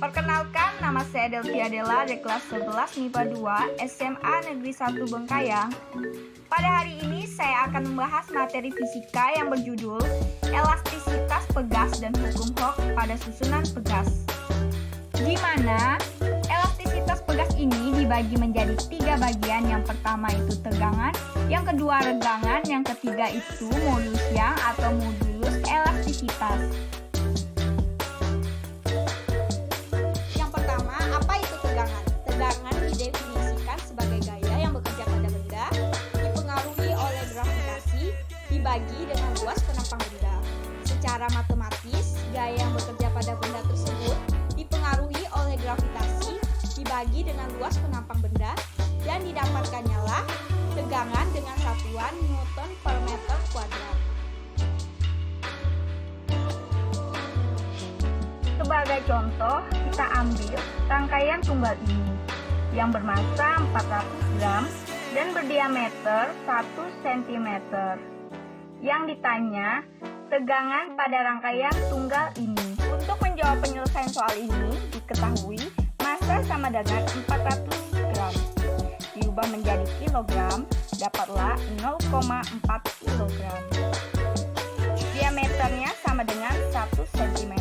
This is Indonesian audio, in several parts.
Perkenalkan, nama saya Delvi Adela dari kelas 11 MIPA 2 SMA Negeri 1 Bengkayang. Pada hari ini saya akan membahas materi fisika yang berjudul elastisitas pegas dan hukum Hooke pada susunan pegas. Di mana elastisitas pegas ini dibagi menjadi 3 bagian. Yang pertama itu tegangan, yang kedua regangan, yang ketiga itu modulus Young atau modulus elastisitas. Yang pertama, apa itu tegangan? Tegangan didefinisikan sebagai gaya yang bekerja pada benda, dipengaruhi oleh gravitasi, dibagi dengan luas penampang benda. Secara matematis, gaya yang bekerja pada benda tersebut dipengaruhi oleh gravitasi, dibagi dengan luas penampang benda, dan didapatkannya lah tegangan dengan satuan Newton per meter kuadrat. Sebagai contoh, kita ambil rangkaian tunggal ini yang bermassa 400 gram dan berdiameter 1 cm. Yang ditanya, tegangan pada rangkaian tunggal ini. Untuk menjawab penyelesaian soal ini, diketahui massa sama dengan 400 gram. Diubah menjadi kilogram, dapatlah 0,4 kilogram. Diameternya sama dengan 1 cm.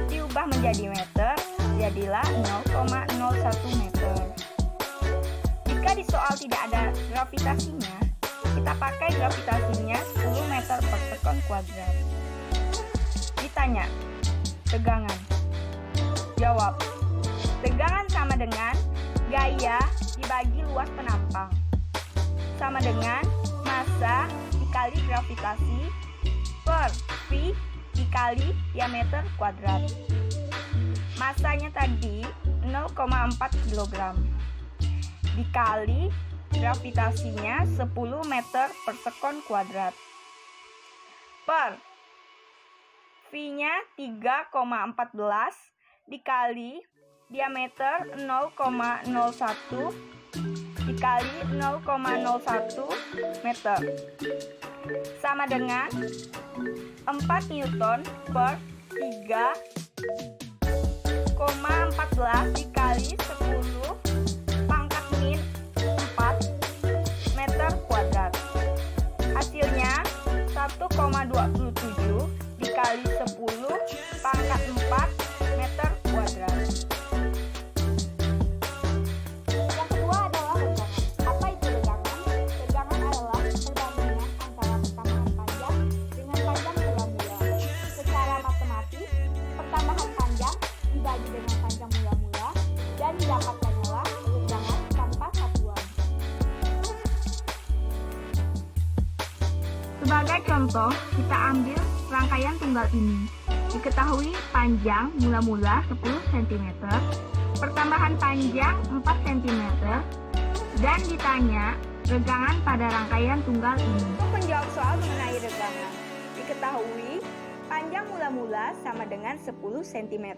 Diubah menjadi meter, jadilah 0,01 meter. Jika di soal tidak ada gravitasinya, kita pakai gravitasinya 10 meter per sekon kuadrat. Ditanya, tegangan. Jawab, tegangan sama dengan gaya dibagi luas penampang, sama dengan massa dikali gravitasi per V dikali diameter kuadrat. Massanya tadi 0,4 kg dikali gravitasinya 10 meter per sekon kuadrat per V-nya 3,14 dikali diameter 0,01 dikali 0,01 meter sama dengan 4 Newton per 3,14 dikali 10 pangkat min 4 meter kuadrat. Hasilnya 1,27 dikali 10 pangkat 4 meter kuadrat. Yang kedua adalah regangan. Apa itu regangan? Regangan adalah perbandingan antara pertambahan panjang dengan panjang mula-mula. Secara matematis, pertambahan panjang dibagi dengan panjang mula-mula dan didapatkannya lah regangan tanpa satuan. Sebagai contoh, kita ambil rangkaian tunggal ini. Diketahui panjang mula-mula 10 cm, pertambahan panjang 4 cm, dan ditanya regangan pada rangkaian tunggal ini. Untuk menjawab soal mengenai regangan, diketahui panjang mula-mula sama dengan 10 cm.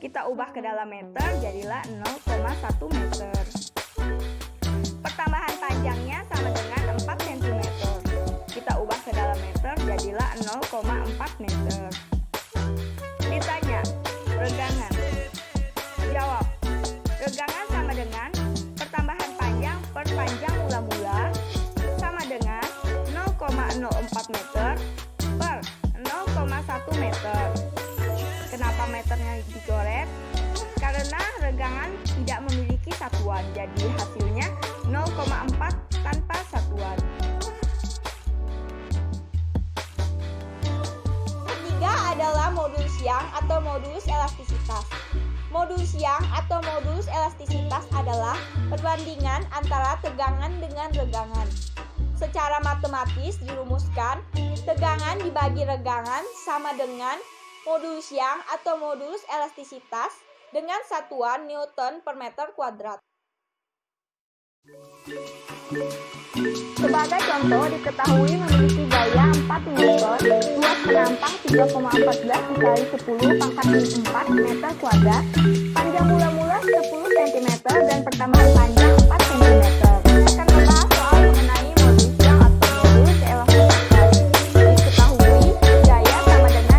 Kita ubah ke dalam meter, jadilah 0,1 meter. Pertambahan panjangnya sama dengan 4 cm. Kita ubah ke dalam meter, jadilah 0,4 meter. Ditanya, regangan. Jawab, regangan sama dengan pertambahan panjang per panjang mula-mula sama dengan 0,04 meter per 0,1 meter. Kenapa meternya dicoret? Karena regangan tidak memiliki satuan, jadi hasilnya 0,4 tanpa satuan. Ketiga adalah modulus Young atau modulus elastisitas. Modulus Young atau modulus elastisitas adalah perbandingan antara tegangan dengan regangan. Secara matematis dirumuskan, tegangan dibagi regangan sama dengan modulus Young atau modulus elastisitas dengan satuan Newton per meter kuadrat. Sebagai contoh, diketahui memiliki gaya 4 Newton, luas penampang 3,14 dikali 10 pangkat min 4 meter kuadrat, panjang mula-mula 10 cm, dan pertambahan panjang 4 cm. Akan membahas soal mengenai modulus Young atau modulus elastisitas. Diketahui gaya sama dengan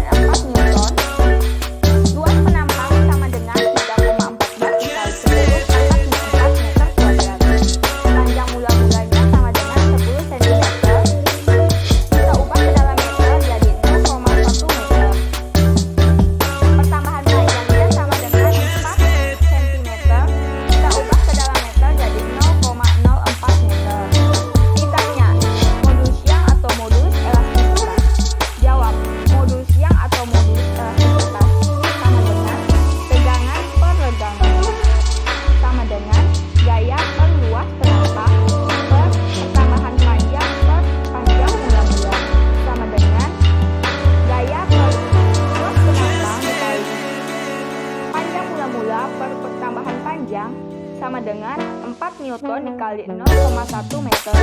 Newton dikali 0,1 meter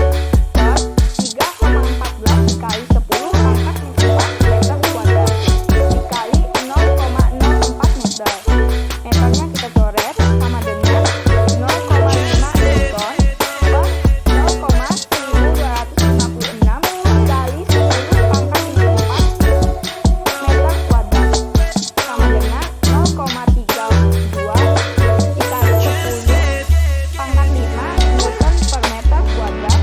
per 3,14 dikali 10 pangkat 4 meter kuadrat dikali 0,04 meter. Meternya kita coret sama dengan 0,5 Newton per 0,1256 dikali 10 pangkat 4 meter kuadrat sama dengan 0,32 dikali 10 pangkat 5 Newton per meter kuadrat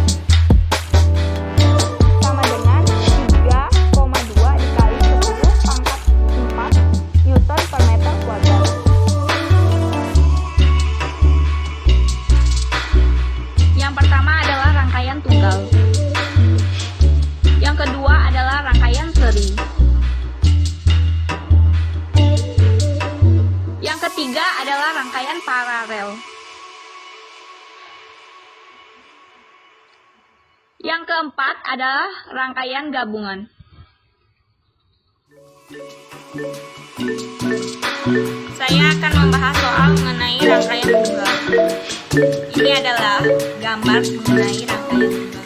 sama dengan 3,2 dikali 10 pangkat 4 Newton per meter kuadrat. Yang pertama adalah rangkaian tunggal. Yang kedua adalah rangkaian seri. Yang ketiga adalah rangkaian paralel. Yang keempat adalah rangkaian gabungan. Saya akan membahas soal mengenai rangkaian tunggal. Ini adalah gambar mengenai rangkaian tunggal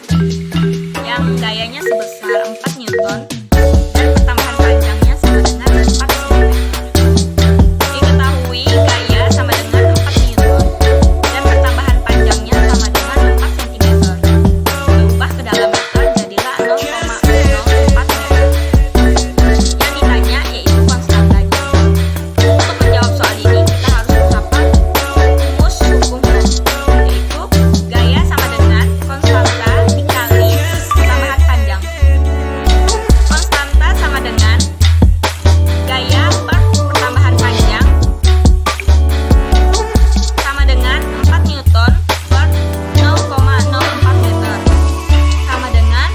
yang gayanya sebesar 4 Newton dan pertambahan panjangnya sama dengan 4 cm. Diketahui gaya sama dengan 4 Newton dan pertambahan panjangnya sama dengan 4 cm. Diubah ke dalam meter jadilah 0,04 meter. Yang ditanya yaitu konstantanya. Untuk menjawab soal ini kita harus menghafal rumus hukum Ohm, yaitu gaya sama dengan konstanta dikali pertambahan panjang. Konstanta sama dengan gaya per pertambahan panjang sama dengan 4 Newton per 0,04 meter sama dengan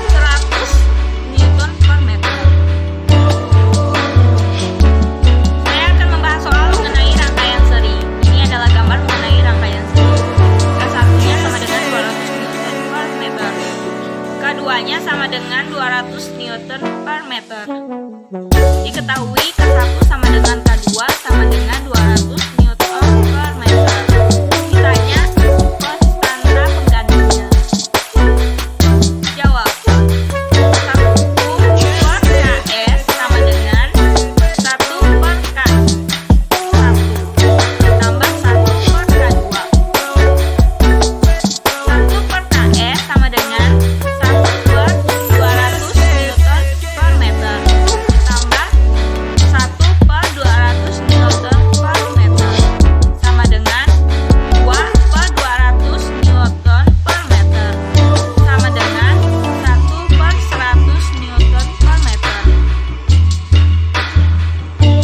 100 Newton per meter. Saya akan membahas soal mengenai rangkaian seri. Ini adalah gambar mengenai rangkaian seri. K1-nya sama dengan 200 Newton per meter. K2-nya sama dengan 200 Newton per meter. Diketahui K1 sama dengan K2 sama dengan 200 Newton per meter. Ditanya konstanta penggantinya. Jawab. 1 per Ks sama dengan 1 per K1 tambah 1 per K2. 1 per Ks sama dengan 1 per 200 Newton per meter ditambah 1 per 200 Newton per meter sama dengan 2 per 200 Newton per meter sama dengan 1 per 100 Newton per meter.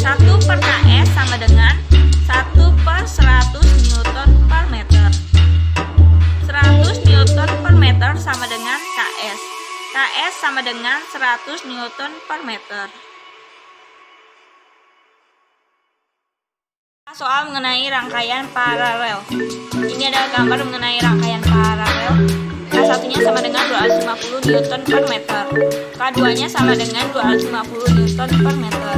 1 per Ks sama dengan 1 per 100 Newton per meter. 100 Newton per meter sama dengan Ks. Ks sama dengan 100 Newton per meter. Soal mengenai rangkaian paralel. Ini adalah gambar mengenai rangkaian paralel. K1-nya sama dengan 250 Newton per meter. K2-nya sama dengan 250 Newton per meter.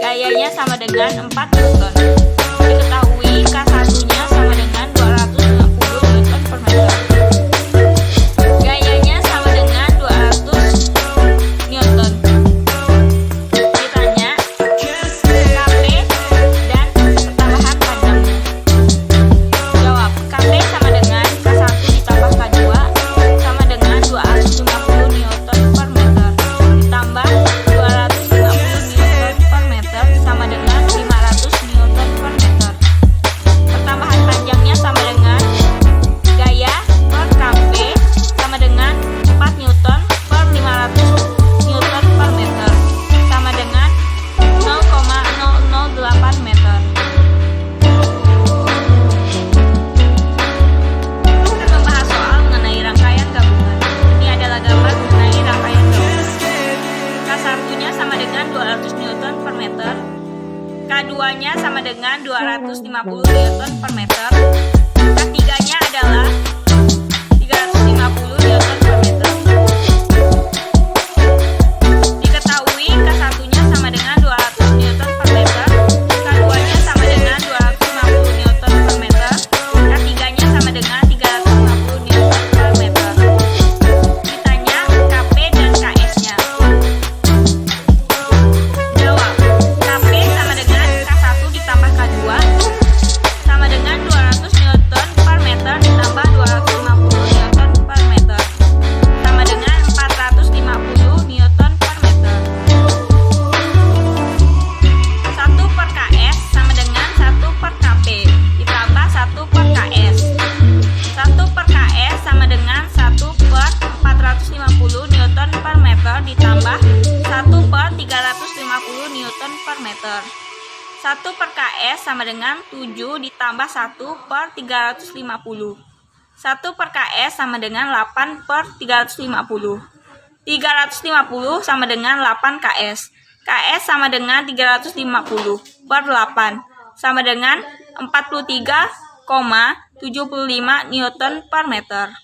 Gayanya sama dengan 4 Newton. Diketahui K1-nya sama dengan 250 Newton per meter. Gayanya sama dengan 200 Newton. Ditanya Kp dan pertambahan panjangnya. Jawab. Kp sama dengan K1 ditambah K2 sama dengan 250 Newton per meter ditambah 250 Newton per meter sama dengan 500 Newton per meter. Pertambahan panjangnya sama dengan gaya per Kp sama dengan 4 Newton per 500 Newton per meter sama dengan 0,008 meter. Kita membahas soal mengenai rangkaian gabungan. Ini adalah gambar mengenai rangkaian gabungan. K1-nya sama dengan 200 Newton per meter. K2-nya sama dengan 250 Newton per meter. K3-nya adalah 350 Newton per meter. Diketahui K1-nya sama dengan 200 Newton per meter. K2-nya sama dengan 250 Newton per meter. K3-nya sama dengan per meter. 1 per KS sama dengan 7 ditambah 1 per 350. 1 per KS sama dengan 8 per 350. 350 sama dengan 8 KS. KS sama dengan 350 per 8 sama dengan 43,75 Newton per meter.